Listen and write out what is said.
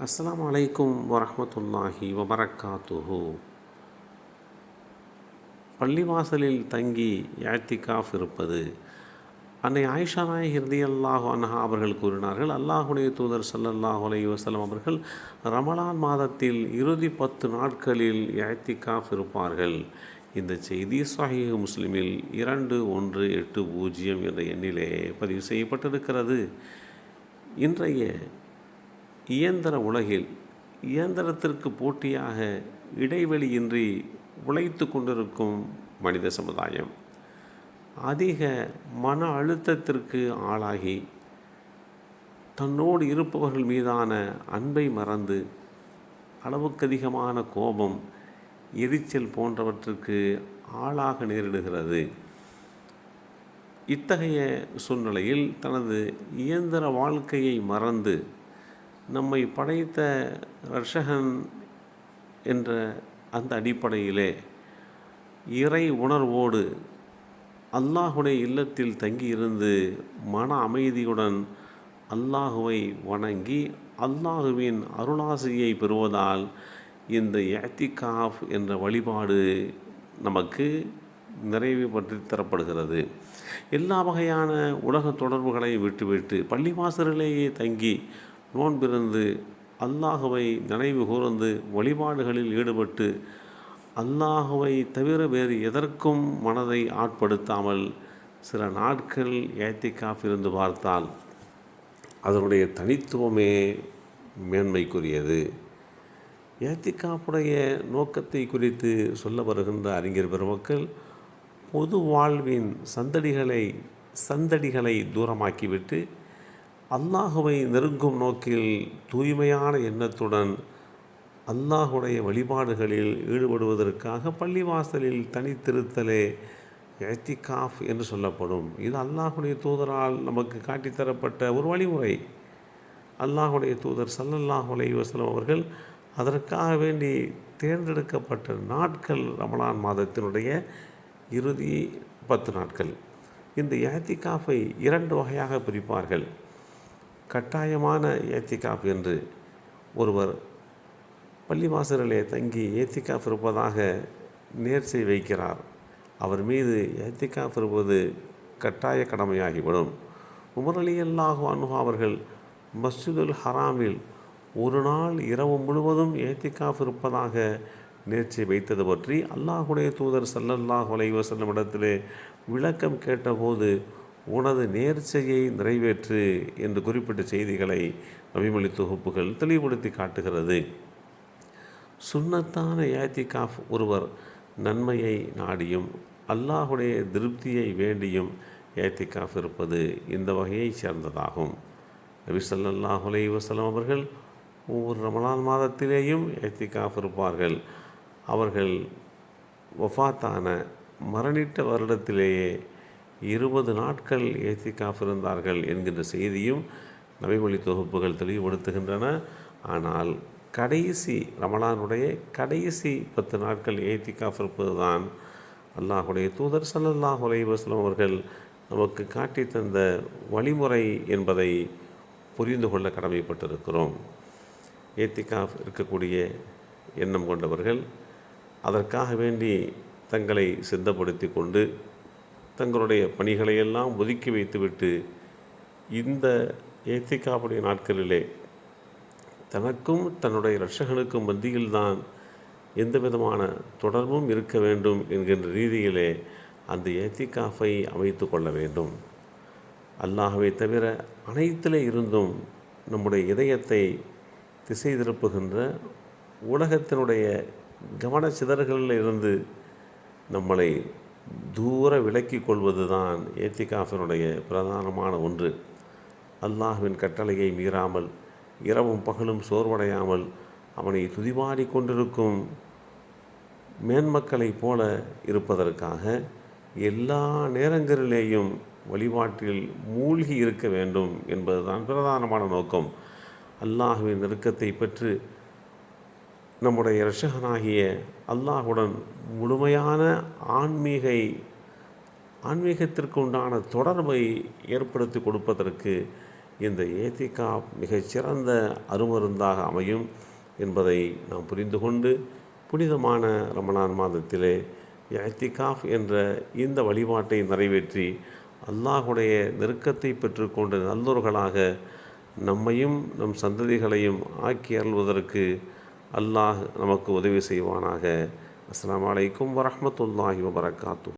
அஸ்ஸலாமு அலைக்கும் வரஹ்மத்துல்லாஹி வபரக்காத்துஹு. பள்ளிவாசலில் தங்கி இஅ்திகாஃப் இருப்பது. அன்னை ஆயிஷா நாயகி ரலியல்லாஹு அன்ஹா அவர்கள் கூறினார்கள், அல்லாஹுடைய தூதர் ஸல்லல்லாஹு அலைஹி வஸல்லம் அவர்கள் ரமலான் மாதத்தில் இறுதி 10 நாட்களில் இஅ்திகாஃப் இருப்பார்கள். இந்த செய்தி ஸஹீஹ் முஸ்லிமில் 2180 என்ற எண்ணிலே பதிவு செய்யப்பட்டிருக்கிறது. இன்றைய இயந்திர உலகில் இயந்திரத்திற்கு போட்டியாக இடைவெளியின்றி உழைத்து கொண்டிருக்கும் மனித சமுதாயம் அதிக மன அழுத்தத்திற்கு ஆளாகி தன்னோடு இருப்பவர்கள் மீதான அன்பை மறந்து அளவுக்கதிகமான கோபம், எரிச்சல் போன்றவற்றுக்கு ஆளாக நேரிடுகிறது. இத்தகைய சூழ்நிலையில் தனது இயந்திர வாழ்க்கையை மறந்து நம்மை படைத்த ரட்சகன் என்ற அந்த அடிப்படையிலே இறை உணர்வோடு அல்லாஹுடைய இல்லத்தில் தங்கியிருந்து மன அமைதியுடன் அல்லாஹுவை வணங்கி அல்லாஹுவின் அருளாசியை பெறுவதால் இந்த இஅ்திகாஃப் என்ற வழிபாடு நமக்கு நிறைவு பற்றி தரப்படுகிறது. எல்லா வகையான உலக தொடர்புகளை விட்டுவிட்டு பள்ளிவாசலிலேயே தங்கி நோன்பிருந்து அல்லாஹுவை நினைவு கூர்ந்து வழிபாடுகளில் ஈடுபட்டு அல்லாஹுவை தவிர வேறு எதற்கும் மனதை ஆட்படுத்தாமல் சில நாட்கள் இஅ்திகாஃப் இருந்து பார்த்தால் அதனுடைய தனித்துவமே மேன்மைக்குரியது. இஅ்திகாஃபுடைய நோக்கத்தை குறித்து சொல்ல வருகின்ற அறிஞர் பெருமக்கள், பொது வாழ்வின் சந்தடிகளை தூரமாக்கிவிட்டு அல்லாஹுவை நெருங்கும் நோக்கில் தூய்மையான எண்ணத்துடன் அல்லாஹுடைய வழிபாடுகளில் ஈடுபடுவதற்காக பள்ளிவாசலில் தனித்திருத்தலே இஅ்திகாஃப் என்று சொல்லப்படும். இது அல்லாஹுடைய தூதரால் நமக்கு காட்டித்தரப்பட்ட ஒரு வழிமுறை. அல்லாஹுடைய தூதர் ஸல்லல்லாஹு அலைஹி வஸல்லம் அவர்கள் அதற்காக வேண்டி தேர்ந்தெடுக்கப்பட்ட நாட்கள் ரமலான் மாதத்தினுடைய இறுதி 10 நாட்கள். இந்த இஅ்திகாஃபை 2 வகையாக பிரிப்பார்கள். கட்டாயமான இஅ்திகாஃப் என்று ஒருவர் பள்ளிவாசலிலே தங்கி இஅ்திகாஃப் இருப்பதாக நேர்ச்சை வைக்கிறார். அவர் மீது இஅ்திகாஃப் இருப்பது கட்டாய கடமையாகிவிடும். உமர் ரலியல்லாஹு அன்ஹு அவர்கள் மஸ்ஜிதுல் ஹராமில் ஒரு நாள் இரவு முழுவதும் இஅ்திகாஃப் இருப்பதாக நேர்ச்சை வைத்தது பற்றி அல்லாஹுடைய தூதர் ஸல்லல்லாஹு அலைஹி வஸல்லம் இடத்திலே விளக்கம் கேட்டபோது, உனது நேர்ச்சையை நிறைவேற்று என்று குறிப்பிட்ட செய்திகளை நபிமொழி தொகுப்புகள் தெளிவுபடுத்தி காட்டுகிறது. சுன்னத்தான இஅ்திகாஃப் ஒருவர் நன்மையை நாடியும் அல்லாஹுடைய திருப்தியை வேண்டியும் இஅ்திகாஃப் இருப்பது இந்த வகையை சேர்ந்ததாகும். நபி ஸல்லல்லாஹு அலைஹி வஸல்லம் அவர்கள் ஒவ்வொரு ரமலான் மாதத்திலேயும் இஅ்திகாஃப் இருப்பார்கள். அவர்கள் வஃபாத்தான மரணிட்ட வருடத்திலேயே 20 நாட்கள் இஅ்திகாஃப் இருந்தார்கள் என்கின்ற செய்தியும் நபிமொழி தொகுப்புகள் தெளிவுபடுத்துகின்றன. ஆனால் கடைசி ரமலானுடைய கடைசி 10 நாட்கள் இஅ்திகாஃப் இருப்பதுதான் அல்லாஹுடைய தூதர் ஸல்லல்லாஹு அலைஹி வஸல்லம் அவர்கள் நமக்கு காட்டி தந்த வழிமுறை என்பதை புரிந்து கொள்ள கடமைப்பட்டிருக்கிறோம். இஅ்திகாஃப் இருக்கக்கூடிய எண்ணம் கொண்டவர்கள் அதற்காக வேண்டி தங்களை சித்தப்படுத்தி கொண்டு தங்களுடைய பணிகளையெல்லாம் ஒதுக்கி வைத்துவிட்டு இந்த இஅ்திகாஃபுடைய நாட்களிலே தனக்கும் தன்னுடைய இரட்சகனுக்கும் மத்தியில்தான் எந்த விதமான தொடர்பும் இருக்க வேண்டும் என்கின்ற ரீதியிலே அந்த இஅ்திகாஃபை அமைத்து கொள்ள வேண்டும். அல்லாஹ்வை தவிர அனைத்திலே இருந்தும் நம்முடைய இதயத்தை திசை திருப்புகின்ற உலகத்தினுடைய கவனச்சிதறல்களில் இருந்து நம்மளை தூர விலக்கி கொள்வது தான் இஅ்திகாஃபினுடைய பிரதானமான ஒன்று. அல்லாஹ்வின் கட்டளையை மீறாமல் இரவும் பகலும் சோர்வடையாமல் அவனை துதிபாடி கொண்டிருக்கும் மேன்மக்களைப் போல இருப்பதற்காக எல்லா நேரங்களிலேயும் வழிபாட்டில் மூழ்கி இருக்க வேண்டும் என்பதுதான் பிரதானமான நோக்கம். அல்லாஹ்வின் நெருக்கத்தை பெற்று நம்முடைய இரட்சகனாகிய அல்லாஹுடன் முழுமையான ஆன்மீகத்திற்கு உண்டான தொடர்பை ஏற்படுத்தி கொடுப்பதற்கு இந்த ஏத்திகாஃப் மிகச்சிறந்த அருமருந்தாக அமையும் என்பதை நாம் புரிந்து கொண்டு புனிதமான ரமலான் மாதத்திலே ஏத்திகாஃப் என்ற இந்த வழிபாட்டை நிறைவேற்றி அல்லாஹுடைய நெருக்கத்தை பெற்றுக்கொண்ட நல்லோர்களாக நம்மையும் நம் சந்ததிகளையும் ஆக்கி அருள்வதற்கு அல்லாஹ் நமக்கு உதவி செய்வானாக. அஸ்ஸலாமு அலைக்கும் வரஹ்மத்துல்லாஹி வபரகாத்துஹு.